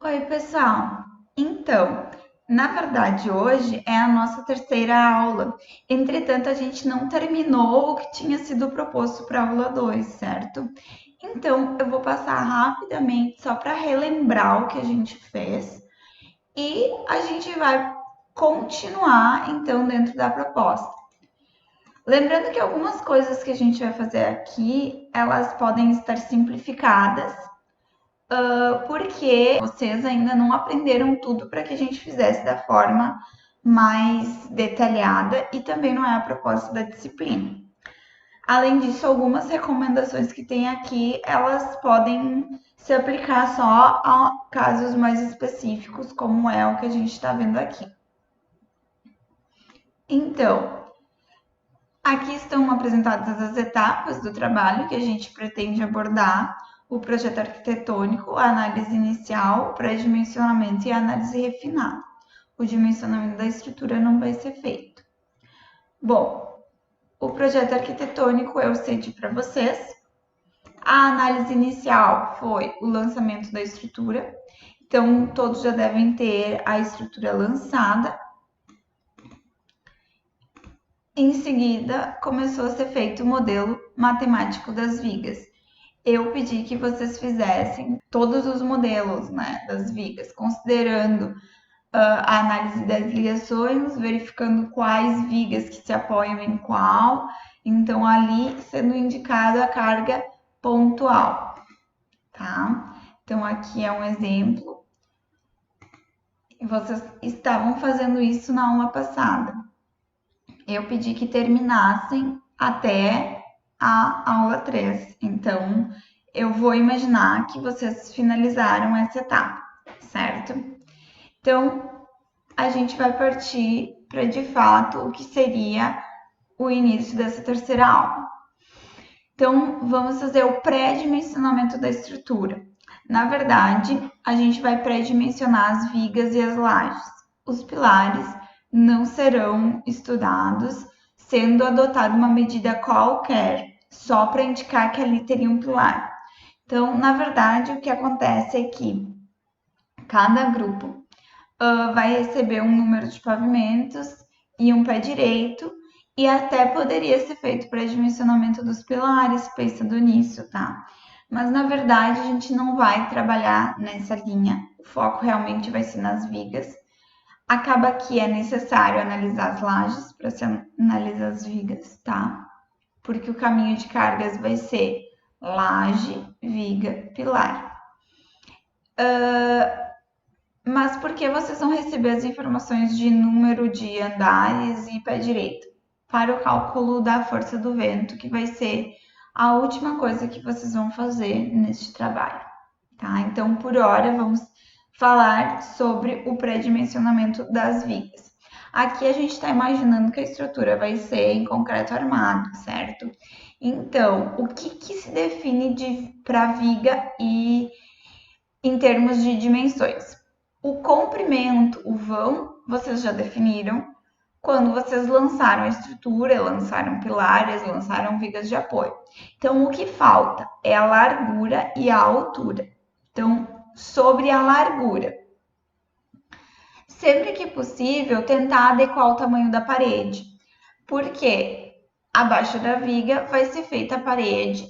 Oi, pessoal. Então, na verdade, hoje é a nossa terceira aula. Entretanto, a gente não terminou o que tinha sido proposto para a aula 2, certo? Então, eu vou passar rapidamente só para relembrar o que a gente fez e a gente vai continuar então dentro da proposta. Lembrando que algumas coisas que a gente vai fazer aqui, elas podem estar simplificadas porque vocês ainda não aprenderam tudo para que a gente fizesse da forma mais detalhada e também não é a proposta da disciplina. Além disso, algumas recomendações que tem aqui, elas podem se aplicar só a casos mais específicos, como é o que a gente está vendo aqui. Então, aqui estão apresentadas as etapas do trabalho que a gente pretende abordar: o projeto arquitetônico, a análise inicial, o pré-dimensionamento e a análise refinada. O dimensionamento da estrutura não vai ser feito. Bom, o projeto arquitetônico eu cedi para vocês. A análise inicial foi o lançamento da estrutura. Então, todos já devem ter a estrutura lançada. Em seguida, começou a ser feito o modelo matemático das vigas. Eu pedi que vocês fizessem todos os modelos, né, das vigas, considerando a análise das ligações, verificando quais vigas que se apoiam em qual, então ali sendo indicado a carga pontual, tá? Então aqui é um exemplo. Vocês estavam fazendo isso na aula passada. Eu pedi que terminassem até a aula 3. Então, eu vou imaginar que vocês finalizaram essa etapa, certo? Então, a gente vai partir para, de fato, o que seria o início dessa terceira aula. Então, vamos fazer o pré-dimensionamento da estrutura. Na verdade, a gente vai pré-dimensionar as vigas e as lajes. Os pilares não serão estudados, sendo adotada uma medida qualquer, só para indicar que ali teria um pilar. Então, na verdade, o que acontece é que cada grupo vai receber um número de pavimentos e um pé direito, e até poderia ser feito pré-dimensionamento dos pilares, pensando nisso, tá? Mas na verdade a gente não vai trabalhar nessa linha, o foco realmente vai ser nas vigas. Acaba que é necessário analisar as lajes para se analisar as vigas, tá? Porque o caminho de cargas vai ser laje, viga, pilar. Mas por que vocês vão receber as informações de número de andares e pé direito? Para o cálculo da força do vento, que vai ser a última coisa que vocês vão fazer neste trabalho, tá? Então, por hora, vamos falar sobre o pré-dimensionamento das vigas. Aqui a gente está imaginando que a estrutura vai ser em concreto armado, certo? Então, o que se define para viga e em termos de dimensões? O comprimento, o vão, vocês já definiram quando vocês lançaram a estrutura, lançaram pilares, lançaram vigas de apoio. Então, o que falta é a largura e a altura. Então, sobre a largura, sempre que possível, tentar adequar o tamanho da parede, porque abaixo da viga vai ser feita a parede.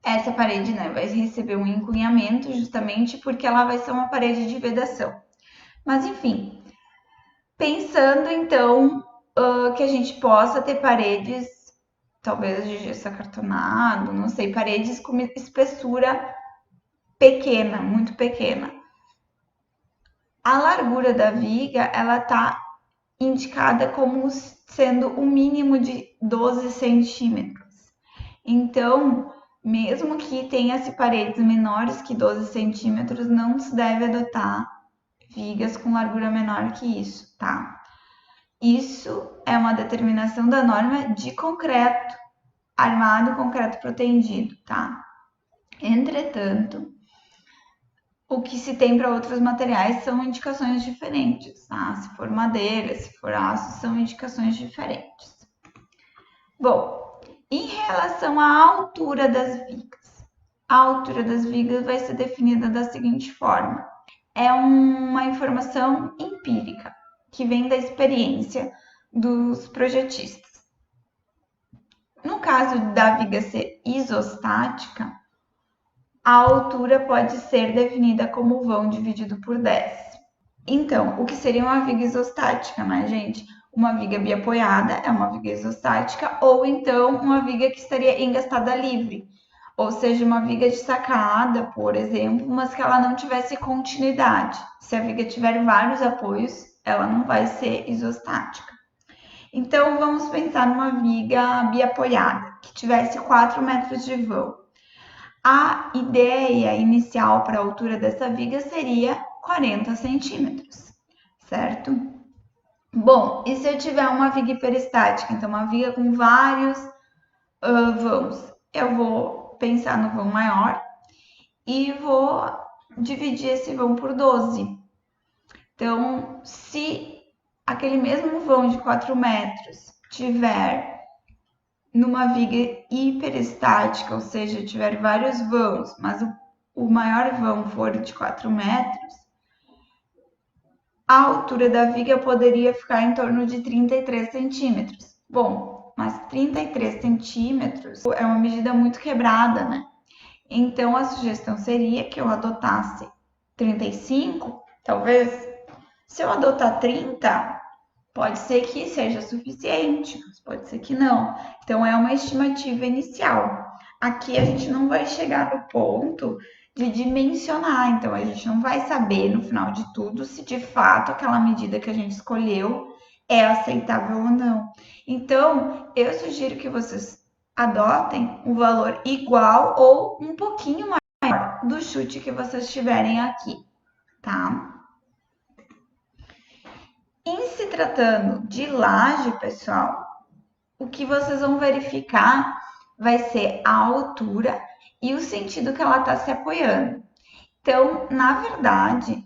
Essa parede, né, vai receber um encunhamento justamente porque ela vai ser uma parede de vedação. Mas enfim, pensando então que a gente possa ter paredes, talvez de gesso acartonado, não sei, paredes com espessura pequena, muito pequena. A largura da viga, ela tá indicada como sendo o mínimo de 12 centímetros. Então, mesmo que tenha-se paredes menores que 12 centímetros, não se deve adotar vigas com largura menor que isso, tá? Isso é uma determinação da norma de concreto armado, concreto protendido, tá? Entretanto, o que se tem para outros materiais são indicações diferentes, tá? Se for madeira, se for aço, são indicações diferentes. Bom, em relação à altura das vigas, a altura das vigas vai ser definida da seguinte forma: é uma informação empírica, que vem da experiência dos projetistas. No caso da viga ser isostática, a altura pode ser definida como vão dividido por 10. Então, o que seria uma viga isostática, né, gente? Uma viga biapoiada é uma viga isostática, ou então uma viga que estaria engastada livre, ou seja, uma viga destacada, por exemplo, mas que ela não tivesse continuidade. Se a viga tiver vários apoios, ela não vai ser isostática. Então, vamos pensar numa viga biapoiada, que tivesse 4 metros de vão. A ideia inicial para a altura dessa viga seria 40 centímetros, certo? Bom, e se eu tiver uma viga hiperestática, então uma viga com vários vãos, eu vou pensar no vão maior e vou dividir esse vão por 12. Então, se aquele mesmo vão de 4 metros tiver numa viga hiperestática, ou seja, tiver vários vãos, mas o maior vão for de 4 metros, a altura da viga poderia ficar em torno de 33 centímetros. Bom, mas 33 centímetros é uma medida muito quebrada, né? Então, a sugestão seria que eu adotasse 35, talvez. Se eu adotar 30, pode ser que seja suficiente, pode ser que não. Então, é uma estimativa inicial. Aqui a gente não vai chegar no ponto de dimensionar, então a gente não vai saber no final de tudo se de fato aquela medida que a gente escolheu é aceitável ou não. Então, eu sugiro que vocês adotem um valor igual ou um pouquinho maior do chute que vocês tiverem aqui, tá? Em se tratando de laje, pessoal, o que vocês vão verificar vai ser a altura e o sentido que ela está se apoiando. Então, na verdade,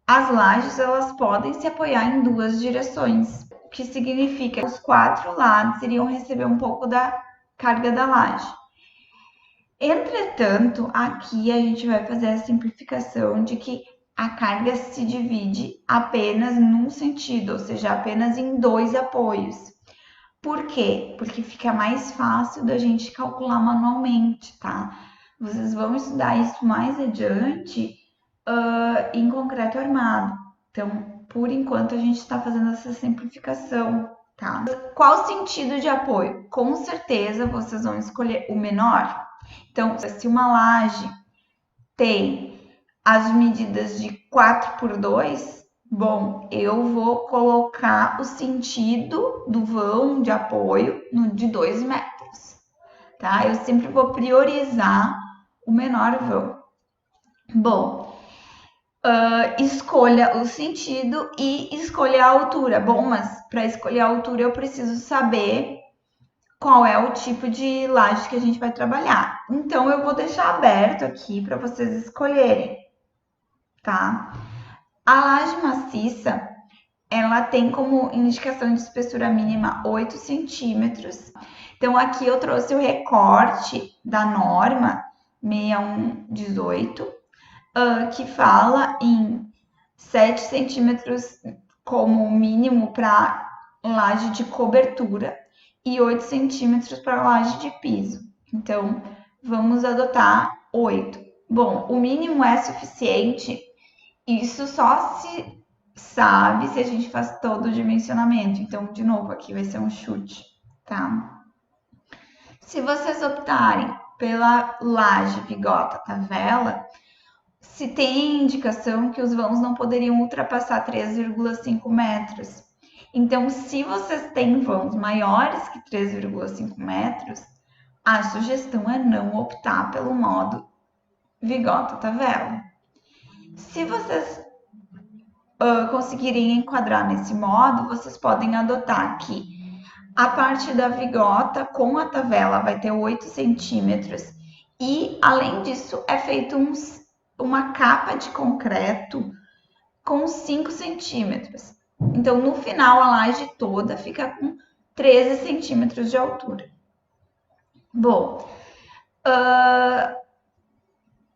as lajes elas podem se apoiar em duas direções, o que significa que os 4 lados iriam receber um pouco da carga da laje. Entretanto, aqui a gente vai fazer a simplificação de que a carga se divide apenas num sentido, ou seja, apenas em 2 apoios. Por quê? Porque fica mais fácil da gente calcular manualmente, tá? Vocês vão estudar isso mais adiante em concreto armado. Então, por enquanto, a gente está fazendo essa simplificação, tá? Qual sentido de apoio? Com certeza, vocês vão escolher o menor. Então, se uma laje tem as medidas de 4 por 2, bom, eu vou colocar o sentido do vão de apoio no de 2 metros, tá? Eu sempre vou priorizar o menor vão. Bom, escolha o sentido e escolha a altura. Bom, mas para escolher a altura eu preciso saber qual é o tipo de laje que a gente vai trabalhar. Então, eu vou deixar aberto aqui para vocês escolherem, tá? A laje maciça, ela tem como indicação de espessura mínima 8 centímetros. Então, aqui eu trouxe o recorte da norma 6118, que fala em 7 centímetros como mínimo para laje de cobertura e 8 centímetros para laje de piso. Então, vamos adotar 8. Bom, o mínimo é suficiente. Isso só se sabe se a gente faz todo o dimensionamento. Então, de novo, aqui vai ser um chute, tá? Se vocês optarem pela laje, bigota, tavela, se tem indicação que os vãos não poderiam ultrapassar 3,5 metros. Então, se vocês têm vãos maiores que 3,5 metros, a sugestão é não optar pelo modo vigota tavela. Se vocês conseguirem enquadrar nesse modo, vocês podem adotar que a parte da vigota com a tavela vai ter 8 centímetros e, além disso, é feito uma capa de concreto com 5 centímetros. Então, no final, a laje toda fica com 13 centímetros de altura. Bom,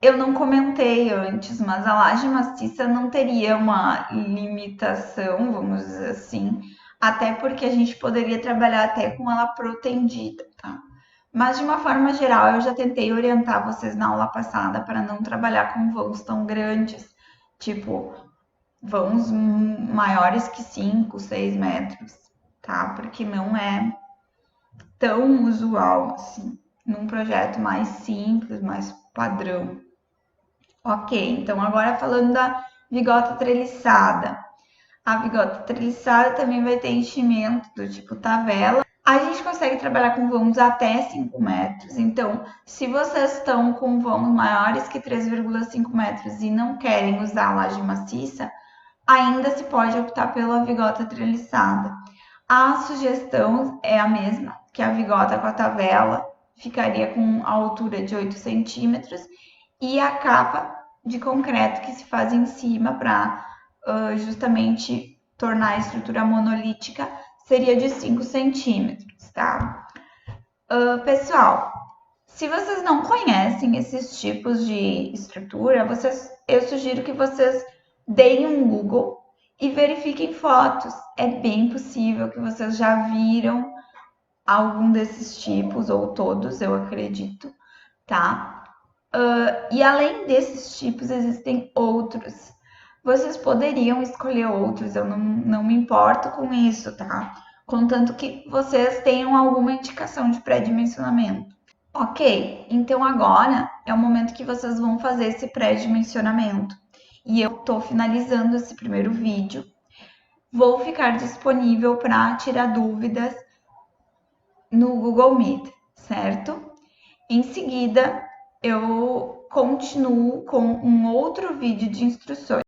Eu não comentei antes, mas a laje maciça não teria uma limitação, vamos dizer assim, até porque a gente poderia trabalhar até com ela protendida, tá? Mas de uma forma geral, eu já tentei orientar vocês na aula passada para não trabalhar com vãos tão grandes, tipo vãos maiores que 5, 6 metros, tá? Porque não é tão usual assim, num projeto mais simples, mais padrão. Ok, então agora falando da vigota treliçada. A vigota treliçada também vai ter enchimento do tipo tavela. A gente consegue trabalhar com vãos até 5 metros. Então, se vocês estão com vãos maiores que 3,5 metros e não querem usar a laje maciça, ainda se pode optar pela vigota treliçada. A sugestão é a mesma, que a vigota com a tavela ficaria com a altura de 8 centímetros e a capa de concreto que se faz em cima para justamente tornar a estrutura monolítica seria de 5 centímetros, tá? Pessoal, se vocês não conhecem esses tipos de estrutura, eu sugiro que vocês deem um Google e verifiquem fotos. É bem possível que vocês já viram algum desses tipos, ou todos, eu acredito, tá? E além desses tipos, existem outros. Vocês poderiam escolher outros, eu não me importo com isso, tá? Contanto que vocês tenham alguma indicação de pré-dimensionamento. Ok, então agora é o momento que vocês vão fazer esse pré-dimensionamento. E eu estou finalizando esse primeiro vídeo. Vou ficar disponível para tirar dúvidas no Google Meet, certo? Em seguida, eu continuo com um outro vídeo de instruções.